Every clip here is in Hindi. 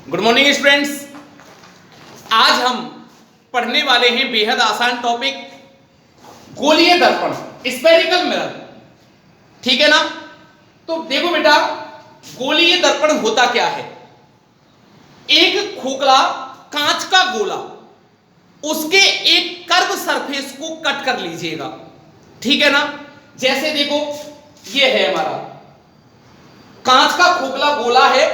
Good morning students. आज हम पढ़ने वाले हैं बेहद आसान टॉपिक गोलीय दर्पण, स्फेरिकल मिरर। ठीक है ना। तो देखो बेटा, गोलीय दर्पण होता क्या है। एक खोखला कांच का गोला, उसके एक कर्व सरफेस को कट कर लीजिएगा। ठीक है ना। जैसे देखो, ये है हमारा कांच का खोखला गोला है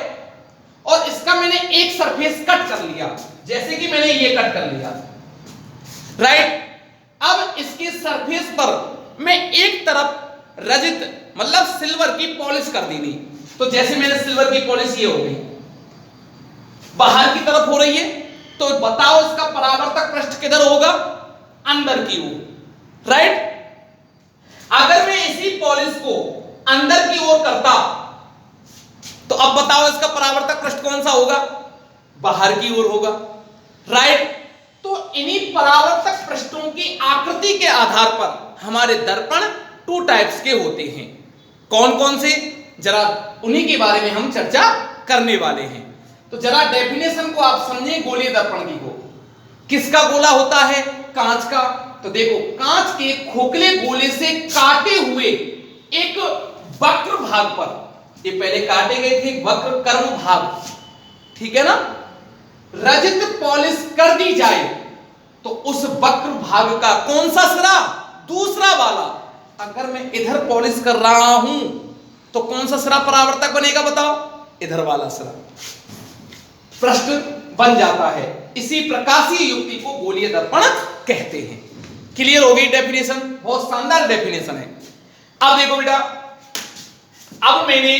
और इसका मैंने एक सरफेस कट कर लिया, जैसे कि मैंने ये कट कर लिया, राइट। अब इसके सरफेस पर मैं एक तरफ रजत मतलब सिल्वर की पॉलिश कर दी। तो जैसे मैंने सिल्वर की पॉलिश ये हो गई, बाहर की तरफ हो रही है। तो बताओ इसका परावर्तक पृष्ठ किधर होगा? अंदर की ओर, राइट। अगर मैं इसी पॉलिश को अंदर की ओर करता तो अब बताओ इसका परावर्तक पृष्ठ कौन सा होगा? बाहर की ओर होगा, राइट। तो इन्हीं परावर्तक पृष्ठों की आकृति के आधार पर हमारे दर्पण टू टाइप्स के होते हैं। कौन कौन से, जरा उन्हीं के बारे में हम चर्चा करने वाले हैं। तो जरा डेफिनेशन को आप समझें गोलीय दर्पण की को। किसका गोला होता है? कांच का। तो देखो, कांच के खोखले गोले से काटे हुए एक वक्र भाग पर, ये पहले काटे गए थे वक्र कर्व भाग, ठीक है ना, रजत पॉलिश कर दी जाए तो उस वक्र भाग का कौन सा सिरा? दूसरा वाला। अगर मैं इधर पॉलिश कर रहा हूं तो कौन सा सिरा परावर्तक बनेगा? बताओ, इधर वाला सिरा पृष्ठ बन जाता है। इसी प्रकाशीय युक्ति को गोलीय दर्पण कहते हैं। क्लियर हो गई डेफिनेशन? बहुत शानदार डेफिनेशन है। अब देखो बेटा, अब मैंने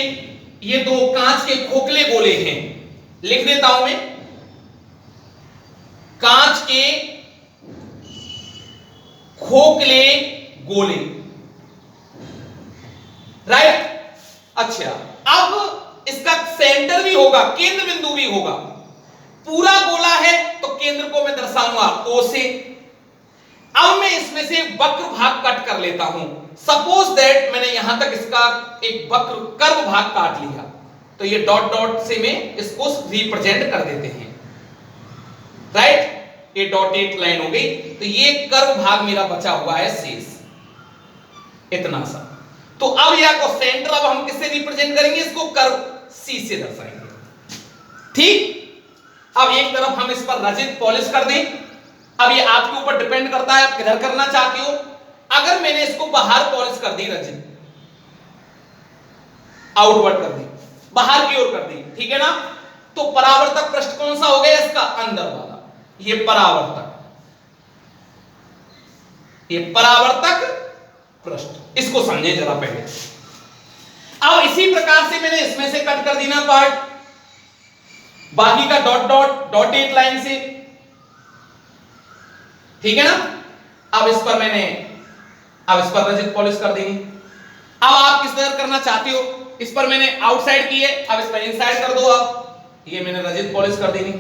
ये दो कांच के खोखले गोले हैं, लिख देता हूं मैं। कांच के खोखले गोले, राइट। अच्छा, अब इसका सेंटर भी होगा, केंद्र बिंदु भी होगा। पूरा गोला है तो केंद्र को मैं दर्शाऊंगा O से। अब मैं इसमें से वक्र भाग कट कर लेता हूं। सपोज दैट मैंने यहां तक इसका एक वक्र कर्व भाग काट लिया, तो ये डॉट डॉट से मैं इसको रिप्रेजेंट कर देते हैं, राइट। ये डॉटेड लाइन हो गई। तो ये कर्व भाग मेरा बचा हुआ है शेष, इतना सा। तो अब यह को सेंटर अब हम किससे रिप्रेजेंट करेंगे? इसको कर्व C से दर्शाएंगे, ठीक। अब एक तरफ हम इस पर रजत पॉलिश कर दें। अब ये आपके ऊपर डिपेंड करता है आप किधर करना चाहते हो। अगर मैंने इसको बाहर पॉलिश कर दी, रजत आउटवर्ड कर दी, बाहर की ओर कर दी, ठीक है ना, तो परावर्तक पृष्ठ कौन सा हो गया? इसका अंदर वाला, ये परावर्तक, ये परावर्तक पृष्ठ। इसको समझे जरा पहले। अब इसी प्रकार से मैंने इसमें से कट कर देना पार्ट, बाकी का डॉट डॉट डॉटेड लाइन से, ठीक है ना। अब इस पर रजत पॉलिश कर देंगे। अब आप किस तरह करना चाहते हो? इस पर मैंने आउटसाइड की है, अब इस पर इनसाइड कर दो आप। ये मैंने रजत पॉलिश कर देनी।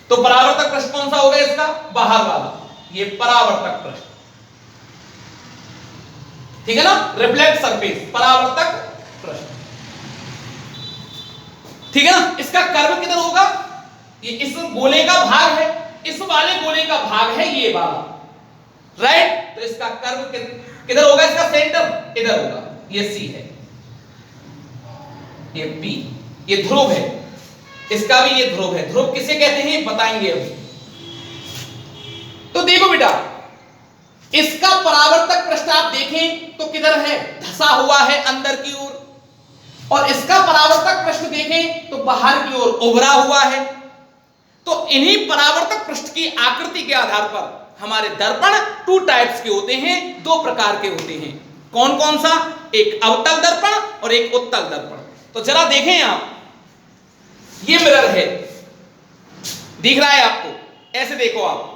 तो परावर्तक पृष्ठ कौन सा होगा? इसका बाहर वाला, ये परावर्तक पृष्ठ, ठीक है ना। रिफ्लेक्ट सरफेस, परावर्तक पृष्ठ, ठीक है ना। इसका कर्व किधर होगा? ये इस गोले का भाग है, इस वाले गोले का भाग है ये वाला, राइट। तो इसका कर्व किधर होगा? इसका सेंटर इधर होगा, ये C है, ये P, ये ध्रुव है, इसका भी ये ध्रुव है। ध्रुव किसे कहते हैं बताएंगे अभी। तो देखो बेटा, इसका परावर्तक पृष्ठ आप देखें तो किधर है? धसा हुआ है अंदर की ओर। और इसका परावर्तक पृष्ठ देखें तो बाहर की ओर उभरा हुआ है। तो इन्हीं परावर्तक पृष्ठ की आकृति के आधार पर हमारे दर्पण टू टाइप्स के होते हैं, दो प्रकार के होते हैं। कौन कौन सा? एक अवतल दर्पण और एक उत्तल दर्पण। तो जरा देखें आप, ये मिरर है, दिख रहा है आपको? ऐसे देखो आप,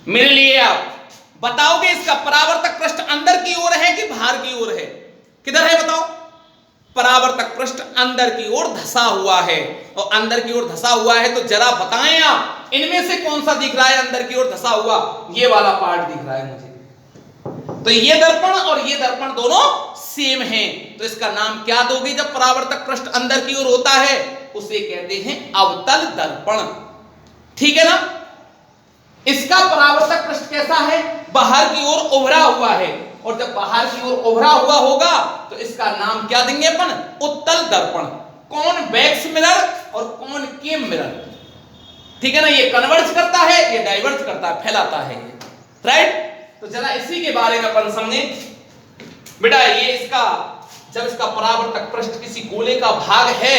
मेरे लिए आप बताओगे इसका परावर्तक पृष्ठ अंदर की ओर है कि बाहर की ओर है? किधर है बताओ? परावर्तक पृष्ठ अंदर की ओर धसा हुआ है। और अंदर की ओर धसा हुआ है तो जरा बताएं आप, इनमें से कौन सा दिख रहा है अंदर की ओर धसा हुआ? ये वाला पार्ट दिख रहा है मुझे। तो ये दर्पण और ये दर्पण दोनों सेम हैं। तो इसका नाम क्या दोगे जब परावर्तक पृष्ठ अंदर की ओर होता है? उसे कहते हैं अवतल दर्पण। ठीक है ना। इसका परावर्तक पृष्ठ कैसा है? बाहर की ओर उभरा हुआ है, और जब बाहर की ओर उभरा हुआ होगा तो इसका नाम क्या देंगे अपन? उत्तल दर्पण। कॉन्वेक्स मिरर और कॉनकेव मिरर। ठीक है ना। ये कन्वर्ज करता है, ये डाइवर्ज करता है, फैलाता है ये। राइट। तो जरा इसी के बारे में अपन समझें। बेटा ये इसका, जब इसका परावर्तक पृष्ठ किसी गोले का भाग है,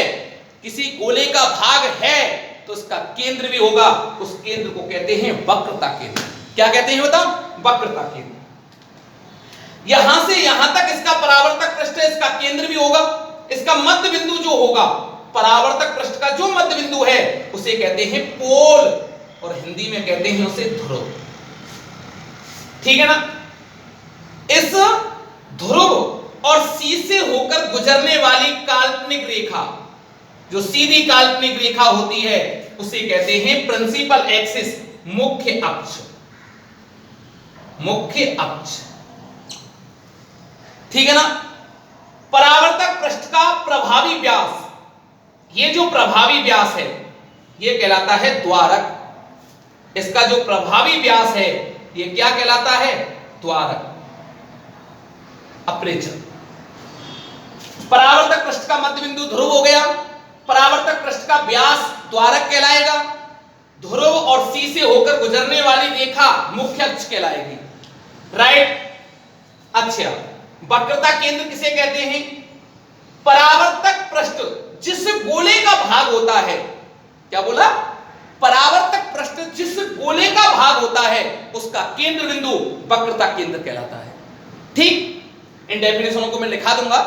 किसी गोले का भाग है, तो इसका केंद्र भी होगा। उस केंद्र को कहते हैं वक्रता केंद्र। क्या कहते हैं बताओ? वक्रता केंद्र। यहां से यहां तक इसका परावर्तक पृष्ठ है, इसका केंद्र भी होगा। इसका मध्य बिंदु जो होगा, परावर्तक पृष्ठ का जो मध्य बिंदु है, उसे कहते हैं पोल, और हिंदी में कहते हैं उसे ध्रुव। ठीक है ना। इस ध्रुव और सी से होकर गुजरने वाली काल्पनिक रेखा, जो सीधी काल्पनिक रेखा होती है, उसे कहते हैं प्रिंसिपल एक्सिस, मुख्य अक्ष। मुख्य अक्ष। ठीक है ना। परावर्तक पृष्ठ का प्रभावी व्यास, ये जो प्रभावी व्यास है, ये कहलाता है द्वारक। इसका जो प्रभावी व्यास है, ये क्या कहलाता है? द्वारक, अपर्चर। परावर्तक पृष्ठ का मध्य बिंदु ध्रुव हो गया, परावर्तक पृष्ठ का व्यास द्वारक कहलाएगा, ध्रुव और सी से होकर गुजरने वाली रेखा मुख्य अक्ष कहलाएगी। राइट। अच्छा, वक्रता केंद्र किसे कहते हैं? परावर्तक पृष्ठ जिस गोले का भाग होता है, क्या बोला? परावर्तक पृष्ठ जिस गोले का भाग होता है, उसका केंद्र बिंदु वक्रता केंद्र कहलाता है। ठीक। इन डेफिनेशनों को मैं लिखा दूंगा।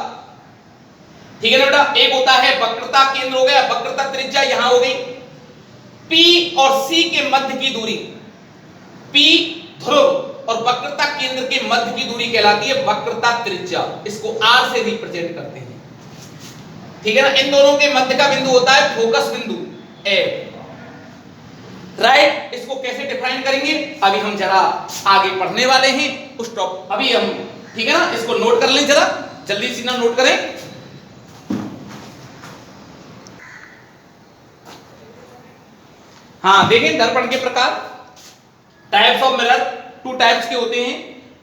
ठीक है ना बेटा। एक होता है वक्रता केंद्र, हो गया वक्रता त्रिज्या, यहां हो गई। P और C के मध्य की दूरी, P ध्रुव और वक्रता केंद्र के मध्य की दूरी कहलाती है वक्रता त्रिज्या। इसको R से रिप्रेजेंट करते हैं। ठीक है ना। इन दोनों के मध्य का बिंदु होता है फोकस बिंदु F। राइट। इसको कैसे डिफाइन करेंगे, अभी हम जरा आगे पढ़ने वाले हैं उस टॉपिक। अभी हम, ठीक है ना, इसको नोट कर लें, जरा जल्दी से ना नोट करें। हाँ देखें, दर्पण के प्रकार, types of mirror, two types के होते हैं।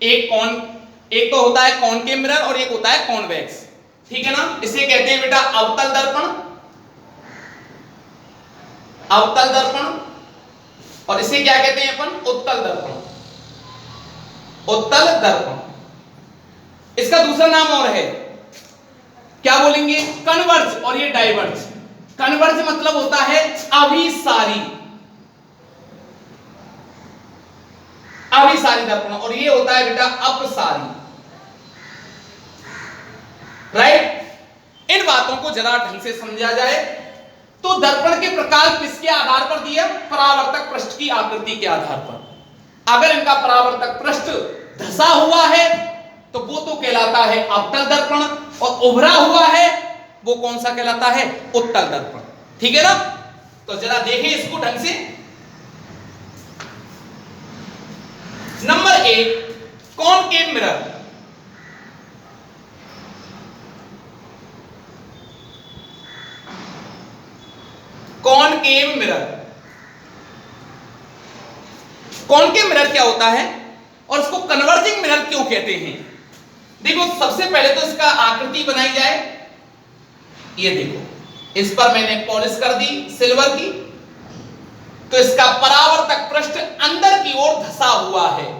एक तो होता है कॉनकेव मिरर और एक होता है कॉन्वेक्स। ठीक है ना। इसे कहते हैं बेटा अवतल दर्पण, अवतल दर्पण, और इसे क्या कहते हैं अपन? उत्तल दर्पण, उत्तल दर्पण। इसका दूसरा नाम और है, क्या बोलेंगे? कन्वर्ज, और ये डाइवर्ज। कन्वर्ज मतलब होता है अभिसारी, अभिसारी दर्पण, और ये होता है बेटा अपसारी। राइट। इन बातों को जरा ढंग से समझा जाए तो दर्पण के प्रकार किसके आधार पर दिया? परावर्तक पृष्ठ की आकृति के आधार पर। अगर इनका परावर्तक पृष्ठ धसा हुआ है तो वो तो कहलाता है अवतल दर्पण, और उभरा हुआ है वो कौन सा कहलाता है? उत्तल दर्पण। ठीक है ना। तो जरा देखें इसको ढंग से। Number 1, concave mirror. Concave mirror, concave mirror क्या होता है और इसको कन्वर्जिंग मिरर क्यों कहते हैं? देखो, सबसे पहले तो इसका आकृति बनाई जाए। ये देखो, इस पर मैंने पॉलिश कर दी सिल्वर की, तो इसका परावर्तक पृष्ठ अंदर की ओर धसा हुआ है।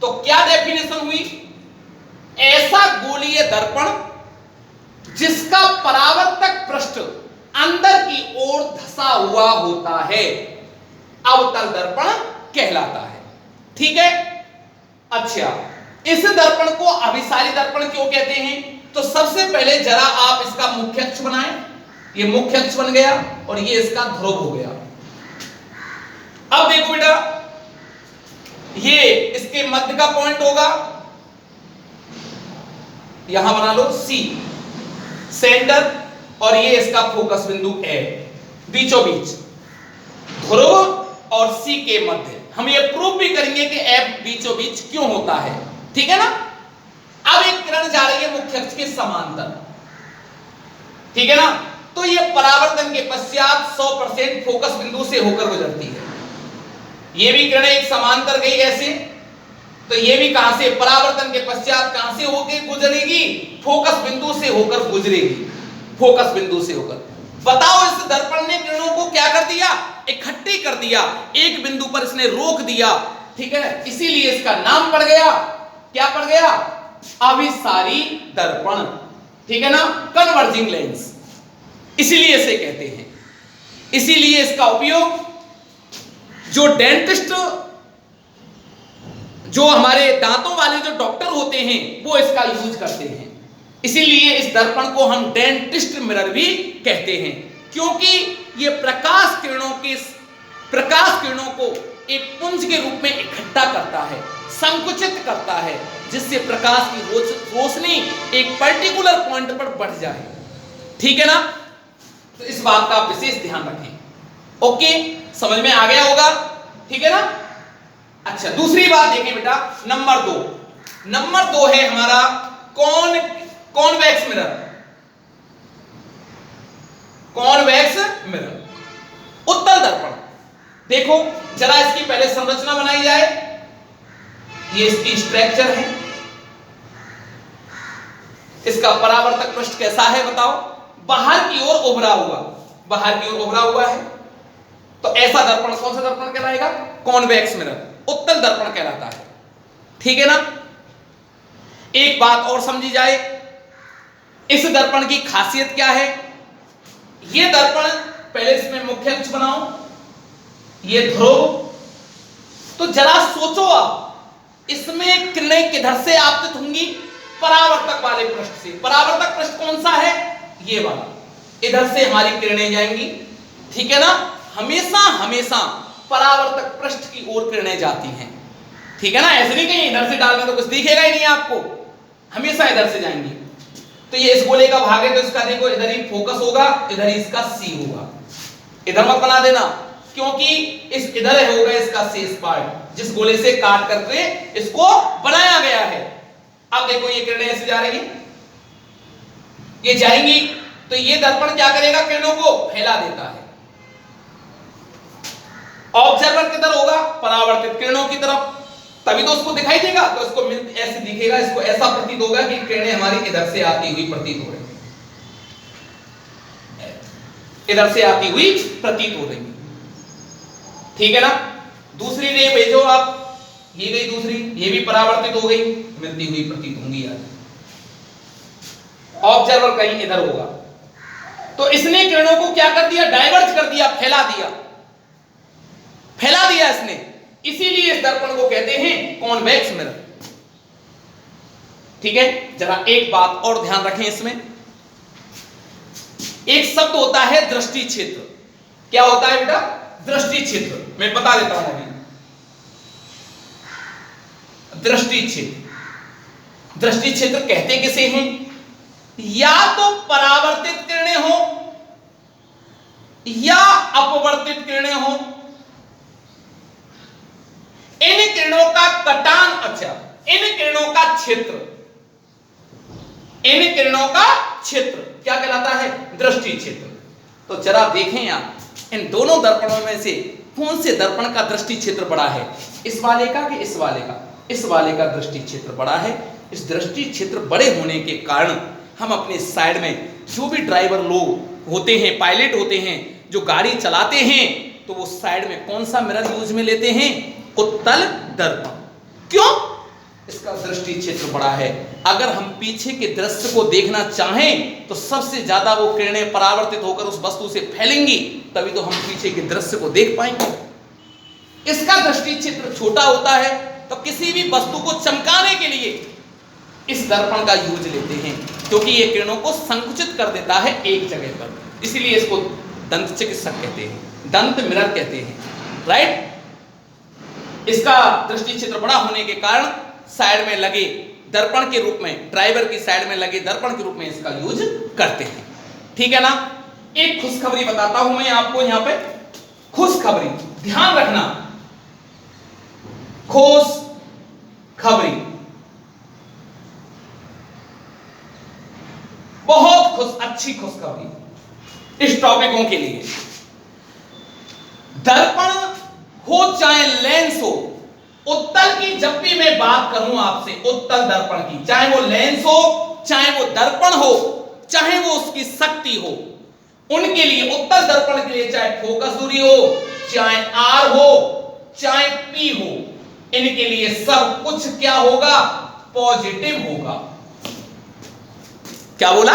तो क्या डेफिनेशन हुई? ऐसा गोलीय दर्पण जिसका परावर्तक पृष्ठ अंदर की ओर धसा हुआ होता है, अवतल दर्पण कहलाता है। ठीक है। अच्छा, इस दर्पण को अभिसारी दर्पण क्यों कहते हैं? तो सबसे पहले जरा आप इसका मुख्य अक्ष बनाएं। ये मुख्य अक्ष बन गया और ये इसका ध्रुव हो गया। अब देखो बेटा, ये इसके मध्य का पॉइंट होगा, यहां बना लो C, सेंटर, और ये इसका फोकस बिंदु A, बीचों बीच ध्रुव और C के मध्य। हम ये प्रूव भी करेंगे कि F बीचों बीच क्यों होता है। ठीक है ना। अब एक किरण जा रही है मुख्य अक्ष के समांतर। ठीक है ना। तो ये परावर्तन के पश्चात 100% फोकस बिंदु से होकर गुजरती है। ये भी किरण एक समांतर गई ऐसे, तो ये भी कहां से, परावर्तन के पश्चात कहां से होकर गुजरेगी, फोकस बिंदु से होकर गुजरेगी, फोकस बिंदु से होकर। बताओ इस दर्पण ने किरणों को क्या कर दिया, इकट्ठी कर दिया, एक बिंदु पर इसने रोक दिया, ठीक है, इसीलिए इसका नाम पड़ गया, क्या पड़ गया, अभिसारी दर्पण, ठीक है ना, कन्वर्जिंग लेंस, इसीलिए इसे कहते हैं। इसीलिए इसका उपयोग जो डेंटिस्ट, जो हमारे दांतों वाले जो डॉक्टर होते हैं वो इसका यूज करते हैं। इसीलिए इस दर्पण को हम डेंटिस्ट मिरर भी कहते हैं, क्योंकि ये प्रकाश किरणों को एक पुंज के रूप में इकट्ठा करता है, संकुचित करता है, जिससे प्रकाश की रोशनी एक पर्टिकुलर पॉइंट पर बढ़ जाए, ठीक है ना। तो इस बात का आप विशेष ध्यान रखें। ओके, समझ में आ गया होगा, ठीक है ना। अच्छा, दूसरी बात देखिए बेटा, नंबर 2 है हमारा कॉन्वेक्स मिरर, कॉन्वेक्स मिरर, उत्तल दर्पण। देखो जरा इसकी पहले संरचना बनाई जाए, ये इसकी स्ट्रक्चर है, इसका परावर्तक पृष्ठ कैसा है बताओ, बाहर की ओर उभरा हुआ है। तो ऐसा दर्पण कौन सा दर्पण कहलाएगा, कॉन्वेक्स मिरर, उत्तल दर्पण कहलाता है, ठीक है ना। एक बात और समझी जाए, इस दर्पण की खासियत क्या है। यह दर्पण, पहले इसमें मुख्य अक्ष बनाओ, ये ध्रुव, तो जरा सोचो आप, इसमें किरणें किधर से आपतित होंगी, परावर्तक वाले पृष्ठ से। परावर्तक पृष्ठ कौन सा है, ये वाला, इधर से हमारी किरणें जाएंगी, ठीक है ना। हमेशा परावर्तक पृष्ठ की ओर किरणें जाती हैं, ठीक है ना। ऐसे नहीं कहीं इधर से डालने तो कुछ दिखेगा ही नहीं आपको, हमेशा इधर से जाएंगी। तो ये इस गोले का भाग है, तो इसका देखो इधर ही फोकस होगा, इधर ही इसका सी होगा, इधर मत बना देना, क्योंकि इस इधर होगा इसका शेष पार्ट, जिस गोले से काट करके इसको बनाया गया है। अब देखो ये किरणें ऐसे जा रही हैं, ये जाएंगी, तो ये दर्पण क्या करेगा, किरणों को फैला देता है। ऑब्जर्वर किधर होगा, परावर्तित किरणों की तरफ, तभी तो उसको दिखाई देगा, तो इसको ऐसे दिखेगा, इसको ऐसा प्रतीत होगा कि किरणें हमारी इधर से आती हुई प्रतीत हो रही, इधर से आती हुई प्रतीत हो रही, ठीक है ना। दूसरी रे भेजो आप, ये गई दूसरी, ये भी परावर्तित हो गई, मिलती हुई प्रतीत होंगी यार। ऑब्जर्वर कहीं इधर होगा, तो इसने किरणों को क्या कर दिया, डाइवर्ज कर दिया, फैला दिया इसने। इसीलिए इस दर्पण को कहते हैं कॉन्वेक्स मिरर, ठीक है। जरा एक बात और ध्यान रखें, इसमें एक शब्द होता है दृष्टि क्षेत्र। क्या होता है बेटा, दृष्टि क्षेत्र, मैं बता देता हूं अभी। दृष्टि क्षेत्र कहते किसे हैं, या तो परावर्तित किरणें हो या अपवर्तित किरणें हो, इन किरणों का कटान, अच्छा इन किरणों का क्षेत्र क्या कहलाता है, दृष्टि क्षेत्र। तो जरा देखें आप, इन दोनों दर्पणों में से कौन से दर्पण का दृष्टि क्षेत्र बड़ा है, इस वाले का कि इस वाले का, इस वाले का दृष्टि क्षेत्र बड़ा है। इस दृष्टि क्षेत्र बड़े होने के कारण हम अपने साइड में जो भी ड्राइवर लोग होते हैं, पायलट होते हैं, जो गाड़ी चलाते हैं, तो वो साइड में कौन सा मिरर यूज में लेते हैं, उत्तल दर्पण। क्यों, इसका दृष्टि क्षेत्र बड़ा है। अगर हम पीछे के दृश्य को देखना चाहें तो सबसे ज्यादा वो किरणें परावर्तित होकर उस वस्तु से फैलेंगी, तभी तो हम पीछे के दृश्य को देख पाएंगे। इसका दृष्टि क्षेत्र छोटा होता है, तो किसी भी वस्तु को चमकाने के लिए इस दर्पण का यूज लेते हैं, क्योंकि ये किरणों को संकुचित कर देता है एक जगह पर। इसीलिए इसको दंत चिकित्सक कहते हैं, दंत मिरर कहते हैं, राइट। इसका दृष्टि क्षेत्र बड़ा होने के कारण साइड में लगे दर्पण के रूप में, ड्राइवर की साइड में लगे दर्पण के रूप में इसका यूज करते हैं, ठीक है ना। एक खुशखबरी बताता हूं मैं आपको, यहां पे खुशखबरी ध्यान रखना, खुशखबरी, बहुत अच्छी खुशखबरी। इस टॉपिकों के लिए। दर्पण हो चाहे लेंस हो, उत्तल की जब भी मैं बात करूं आपसे उत्तल दर्पण की, चाहे वो लेंस हो, चाहे वो दर्पण हो, चाहे वो उसकी शक्ति हो, उनके लिए उत्तल दर्पण के लिए चाहे फोकस दूरी हो, चाहे आर हो, चाहे पी हो, इनके लिए सब कुछ क्या होगा? पॉजिटिव होगा। क्या बोला?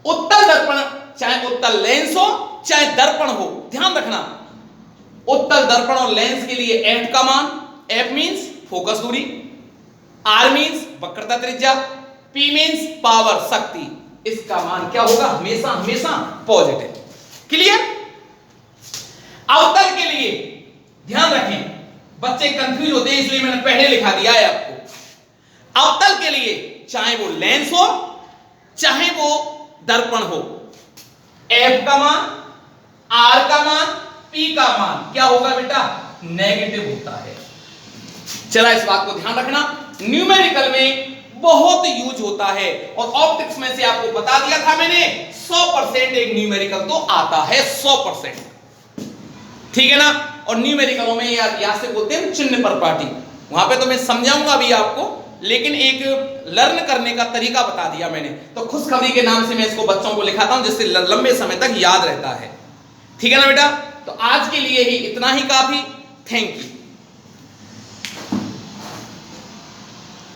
उत्तल दर्पण, चाहे उत्तल लेंस हो चाहे दर्पण हो, ध्यान रखना उत्तल दर्पण और लेंस के लिए एफ का मान, एफ मींस फोकस दूरी, आर मींस वक्रता त्रिज्या, पी मींस पावर शक्ति, इसका मान क्या होगा? हमेशा हमेशा पॉजिटिव। क्लियर? अवतल के लिए ध्यान रखें, बच्चे कंफ्यूज होते हैं इसलिए मैंने पहले लिखा दिया है आपको। अवतल के लिए चाहे वो लेंस हो चाहे वो दर्पण हो, एफ का मान, आर का मान, पी का मान क्या होगा बेटा? नेगेटिव होता है। चला इस बात को ध्यान रखना, न्यूमेरिकल में बहुत यूज होता है और ऑप्टिक्स में से आपको बता दिया था मैंने 100% एक न्यूमेरिकल तो आता है 100%, ठीक है ना। और न्यूमेरिकलों में या से बोलते हैं चिन्ह पर पार्टी, वहां पे तो मैं समझाऊंगा अभी आपको, लेकिन एक लर्न करने का तरीका बता दिया मैंने, तो खुशखबरी के नाम से मैं इसको बच्चों को लिखाता हूं जिससे लंबे समय तक याद रहता है, ठीक है ना बेटा। तो आज के लिए ही इतना ही काफी, थैंक यू।